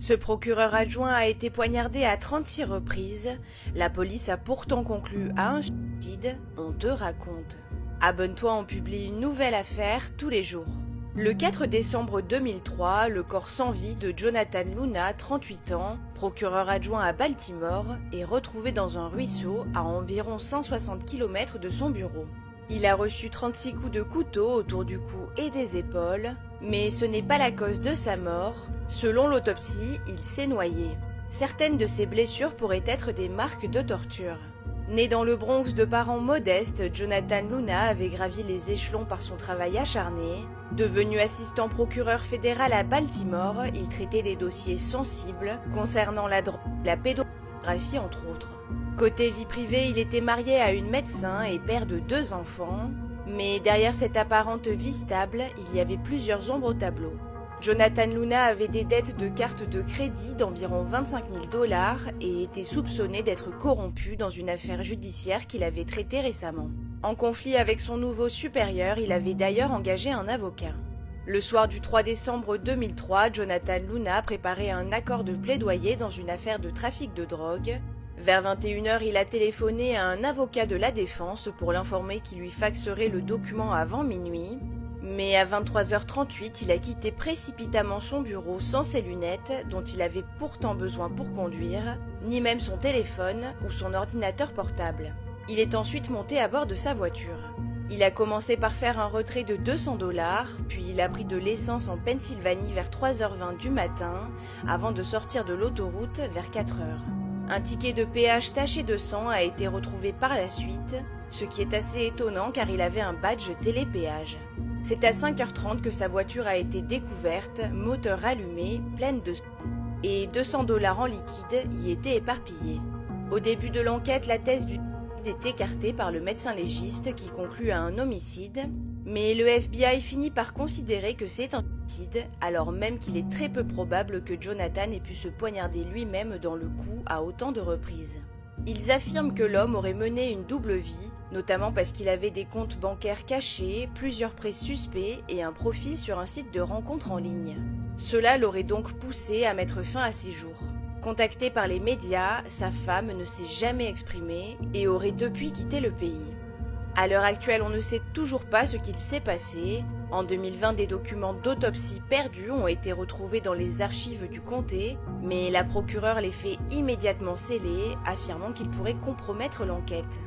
Ce procureur adjoint a été poignardé à 36 reprises. La police a pourtant conclu à un suicide. On te raconte. Abonne-toi, on publie une nouvelle affaire tous les jours. Le 4 décembre 2003, le corps sans vie de Jonathan Luna, 38 ans, procureur adjoint à Baltimore, est retrouvé dans un ruisseau à environ 160 km de son bureau. Il a reçu 36 coups de couteau autour du cou et des épaules, mais ce n'est pas la cause de sa mort. Selon l'autopsie, il s'est noyé. Certaines de ses blessures pourraient être des marques de torture. Né dans le Bronx de parents modestes, Jonathan Luna avait gravi les échelons par son travail acharné. Devenu assistant procureur fédéral à Baltimore, il traitait des dossiers sensibles concernant la drogue, la pédopornographie entre autres. Côté vie privée, il était marié à une médecin et père de 2 enfants. Mais derrière cette apparente vie stable, il y avait plusieurs ombres au tableau. Jonathan Luna avait des dettes de cartes de crédit d'environ 25 000 $ et était soupçonné d'être corrompu dans une affaire judiciaire qu'il avait traitée récemment. En conflit avec son nouveau supérieur, il avait d'ailleurs engagé un avocat. Le soir du 3 décembre 2003, Jonathan Luna préparait un accord de plaidoyer dans une affaire de trafic de drogue. Vers 21 h, il a téléphoné à un avocat de la défense pour l'informer qu'il lui faxerait le document avant minuit. Mais à 23 h 38, il a quitté précipitamment son bureau sans ses lunettes, dont il avait pourtant besoin pour conduire, ni même son téléphone ou son ordinateur portable. Il est ensuite monté à bord de sa voiture. Il a commencé par faire un retrait de 200 $, puis il a pris de l'essence en Pennsylvanie vers 3 h 20 du matin, avant de sortir de l'autoroute vers 4 h. Un ticket de péage taché de sang a été retrouvé par la suite, ce qui est assez étonnant car il avait un badge télépéage. C'est à 5 h 30 que sa voiture a été découverte, moteur allumé, pleine de sang, et 200 $ en liquide y étaient éparpillés. Au début de l'enquête, la thèse du suicide est écartée par le médecin légiste qui conclut à un homicide, mais le FBI finit par considérer que c'est un suicide, alors même qu'il est très peu probable que Jonathan ait pu se poignarder lui-même dans le cou à autant de reprises. Ils affirment que l'homme aurait mené une double vie, notamment parce qu'il avait des comptes bancaires cachés, plusieurs prêts suspects et un profil sur un site de rencontres en ligne. Cela l'aurait donc poussé à mettre fin à ses jours. Contacté par les médias, sa femme ne s'est jamais exprimée et aurait depuis quitté le pays. À l'heure actuelle, on ne sait toujours pas ce qu'il s'est passé. En 2020, des documents d'autopsie perdus ont été retrouvés dans les archives du comté, mais la procureure les fait immédiatement sceller, affirmant qu'ils pourraient compromettre l'enquête.